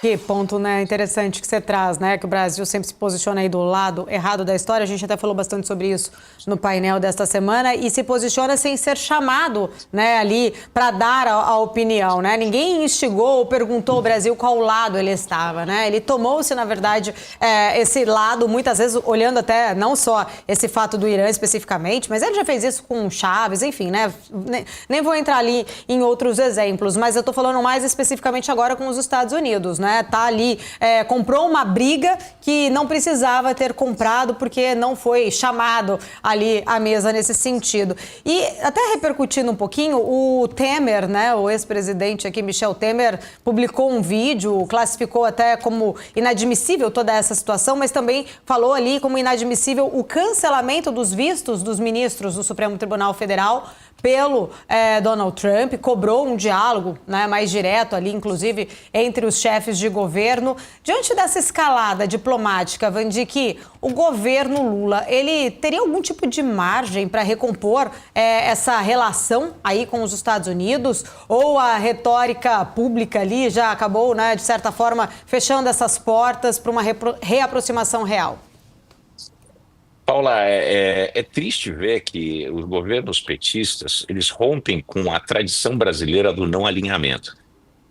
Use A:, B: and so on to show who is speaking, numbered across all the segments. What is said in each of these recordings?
A: Que ponto, né, interessante que você traz, né, que o Brasil sempre se posiciona aí do lado errado da história. A gente até falou bastante sobre isso no painel desta semana e se posiciona sem ser chamado, né, ali para dar a opinião, né? Ninguém instigou ou perguntou ao Brasil qual lado ele estava, né? Ele tomou-se, na verdade, esse lado, muitas vezes olhando até não só esse fato do Irã especificamente, mas ele já fez isso com Chaves, enfim, né? Nem vou entrar ali em outros exemplos, mas eu tô falando mais especificamente agora com os Estados Unidos, né? Tá ali, comprou uma briga que não precisava ter comprado porque não foi chamado ali à mesa nesse sentido. E até repercutindo um pouquinho, o Temer, né, o ex-presidente aqui, Michel Temer, publicou um vídeo, classificou até como inadmissível toda essa situação, mas também falou ali como inadmissível o cancelamento dos vistos dos ministros do Supremo Tribunal Federal pelo Donald Trump, cobrou um diálogo, né, mais direto ali, inclusive, entre os chefes de governo. Diante dessa escalada diplomática, Vandique, o governo Lula, ele teria algum tipo de margem para recompor essa relação aí com os Estados Unidos? Ou a retórica pública ali já acabou, né, de certa forma, fechando essas portas para uma reaproximação real?
B: Paula, é triste ver que os governos petistas, eles rompem com a tradição brasileira do não alinhamento.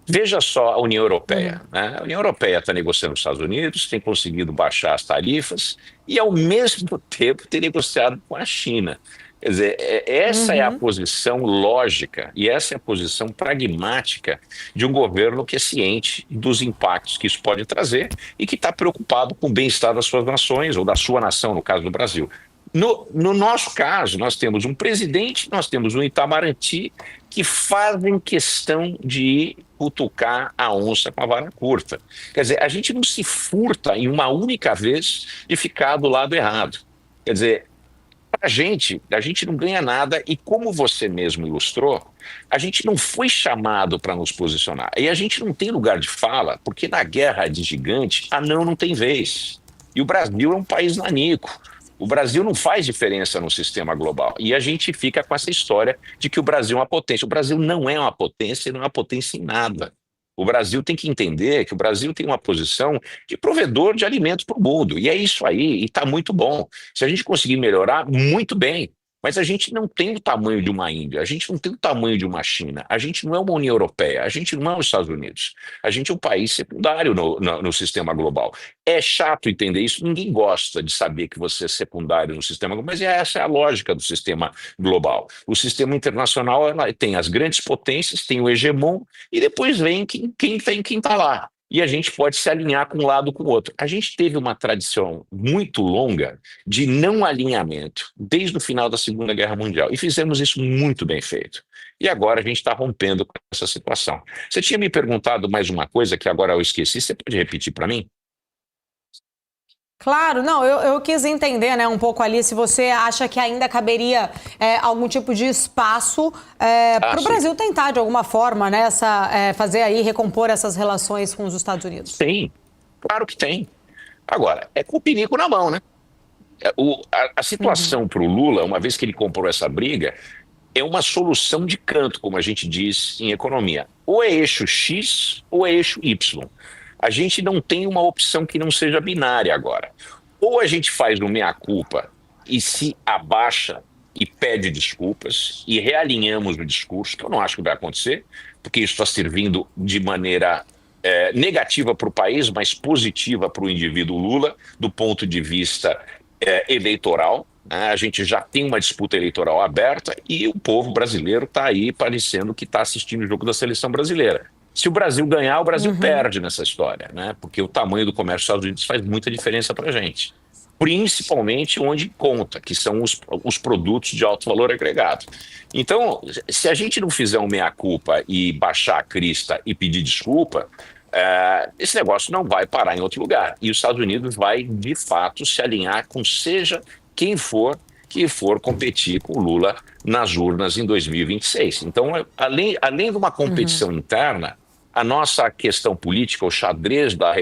B: Veja só a União Europeia, né? A União Europeia está negociando com os Estados Unidos, tem conseguido baixar as tarifas e, ao mesmo tempo, tem negociado com a China. Quer dizer, essa é a posição lógica e essa é a posição pragmática de um governo que é ciente dos impactos que isso pode trazer e que está preocupado com o bem-estar das suas nações, ou da sua nação, no caso do Brasil. No nosso caso, nós temos um presidente, nós temos um Itamaraty que fazem questão de cutucar a onça com a vara curta. Quer dizer, a gente não se furta em uma única vez de ficar do lado errado. Quer dizer, a gente não ganha nada e, como você mesmo ilustrou, a gente não foi chamado para nos posicionar. E a gente não tem lugar de fala, porque na guerra de gigante, anão não tem vez. E o Brasil é um país nanico. O Brasil não faz diferença no sistema global. E a gente fica com essa história de que o Brasil é uma potência. O Brasil não é uma potência e não é uma potência em nada. O Brasil tem que entender que o Brasil tem uma posição de provedor de alimentos para o mundo. E é isso aí, e está muito bom. Se a gente conseguir melhorar, muito bem. Mas a gente não tem o tamanho de uma Índia, a gente não tem o tamanho de uma China, a gente não é uma União Europeia, a gente não é os Estados Unidos. A gente é um país secundário no sistema global. É chato entender isso, ninguém gosta de saber que você é secundário no sistema global, mas essa é a lógica do sistema global. O sistema internacional tem as grandes potências, tem o hegemon, e depois vem quem está lá. E a gente pode se alinhar com um lado ou com o outro. A gente teve uma tradição muito longa de não alinhamento, desde o final da Segunda Guerra Mundial. E fizemos isso muito bem feito. E agora a gente está rompendo com essa situação. Você tinha me perguntado mais uma coisa que agora eu esqueci. Você pode repetir para mim?
A: Claro, não, eu quis entender, né, um pouco ali se você acha que ainda caberia algum tipo de espaço para o Brasil tentar, de alguma forma, né, fazer aí, recompor essas relações com os Estados Unidos.
B: Tem, claro que tem. Agora, é com o pinico na mão, né? A situação para o Lula, uma vez que ele comprou essa briga, é uma solução de canto, como a gente diz em economia. Ou é eixo X ou é eixo Y. A gente não tem uma opção que não seja binária agora. Ou a gente faz um meia-culpa e se abaixa e pede desculpas e realinhamos o discurso, que eu não acho que vai acontecer, porque isso está servindo de maneira negativa para o país, mas positiva para o indivíduo Lula, do ponto de vista eleitoral. A gente já tem uma disputa eleitoral aberta e o povo brasileiro está aí parecendo que está assistindo o jogo da seleção brasileira. Se o Brasil ganhar, o Brasil perde nessa história, né? Porque o tamanho do comércio dos Estados Unidos faz muita diferença para a gente. Principalmente onde conta, que são os produtos de alto valor agregado. Então, se a gente não fizer um meia-culpa e baixar a crista e pedir desculpa, esse negócio não vai parar em outro lugar. E os Estados Unidos vai, de fato, se alinhar com seja quem for que for competir com o Lula nas urnas em 2026. Então, além de uma competição interna, a nossa questão política, o xadrez da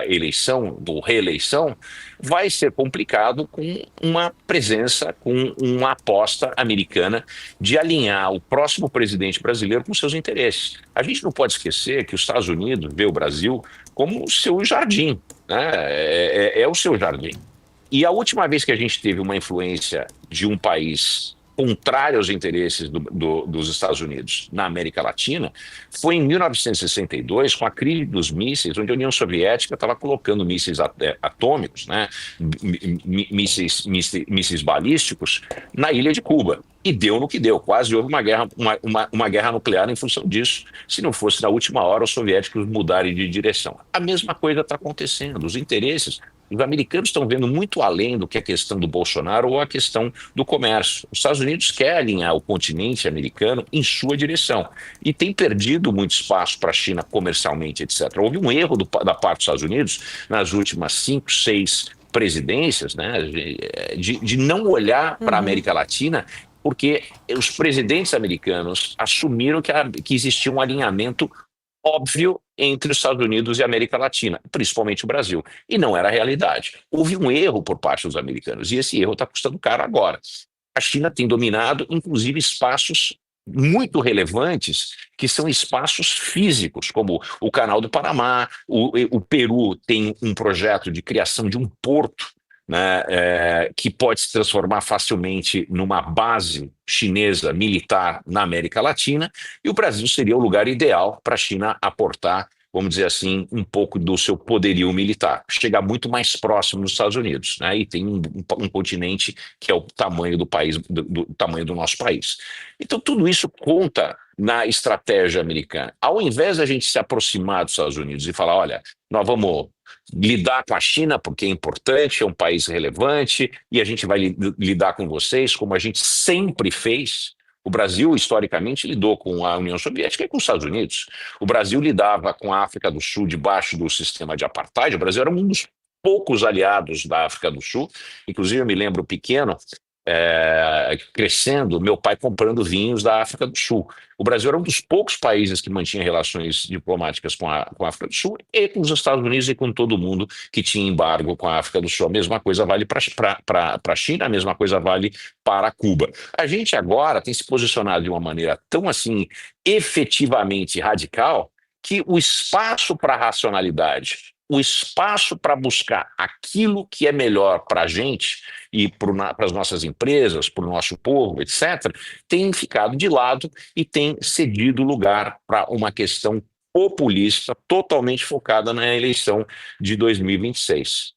B: eleição, do reeleição, vai ser complicado com uma presença, com uma aposta americana de alinhar o próximo presidente brasileiro com seus interesses. A gente não pode esquecer que os Estados Unidos vê o Brasil como o seu jardim, né? É o seu jardim. E a última vez que a gente teve uma influência de um país contrário aos interesses dos Estados Unidos na América Latina foi em 1962, com a crise dos mísseis, onde a União Soviética estava colocando mísseis atômicos, né, mísseis balísticos, na ilha de Cuba. E deu no que deu, quase houve uma guerra nuclear em função disso, se não fosse na última hora os soviéticos mudarem de direção. A mesma coisa está acontecendo, os interesses. Os americanos estão vendo muito além do que a questão do Bolsonaro ou a questão do comércio. Os Estados Unidos querem alinhar o continente americano em sua direção e tem perdido muito espaço para a China comercialmente, etc. Houve um erro da parte dos Estados Unidos nas últimas 5, 6 presidências, né, de não olhar para a América Latina, porque os presidentes americanos assumiram que existia um alinhamento óbvio entre os Estados Unidos e a América Latina, principalmente o Brasil. E não era a realidade. Houve um erro por parte dos americanos, e esse erro está custando caro agora. A China tem dominado, inclusive, espaços muito relevantes, que são espaços físicos, como o Canal do Panamá. O Peru tem um projeto de criação de um porto, né, que pode se transformar facilmente numa base chinesa militar na América Latina, e o Brasil seria o lugar ideal para a China aportar, vamos dizer assim, um pouco do seu poderio militar, chegar muito mais próximo dos Estados Unidos, né, e tem um continente que é o tamanho do país, do tamanho do nosso país. Então tudo isso conta na estratégia americana. Ao invés da gente se aproximar dos Estados Unidos e falar, olha, nós vamos lidar com a China porque é importante, é um país relevante e a gente vai lidar com vocês como a gente sempre fez. O Brasil, historicamente, lidou com a União Soviética e com os Estados Unidos. O Brasil lidava com a África do Sul debaixo do sistema de apartheid. O Brasil era um dos poucos aliados da África do Sul. Inclusive, eu me lembro pequeno, crescendo, meu pai comprando vinhos da África do Sul. O Brasil era um dos poucos países que mantinha relações diplomáticas com a África do Sul e com os Estados Unidos e com todo mundo que tinha embargo com a África do Sul. A mesma coisa vale para a China, a mesma coisa vale para Cuba. A gente agora tem se posicionado de uma maneira tão assim efetivamente radical que o espaço para a racionalidade, o espaço para buscar aquilo que é melhor para a gente e para as nossas empresas, para o nosso povo, etc., tem ficado de lado e tem cedido lugar para uma questão populista totalmente focada na eleição de 2026.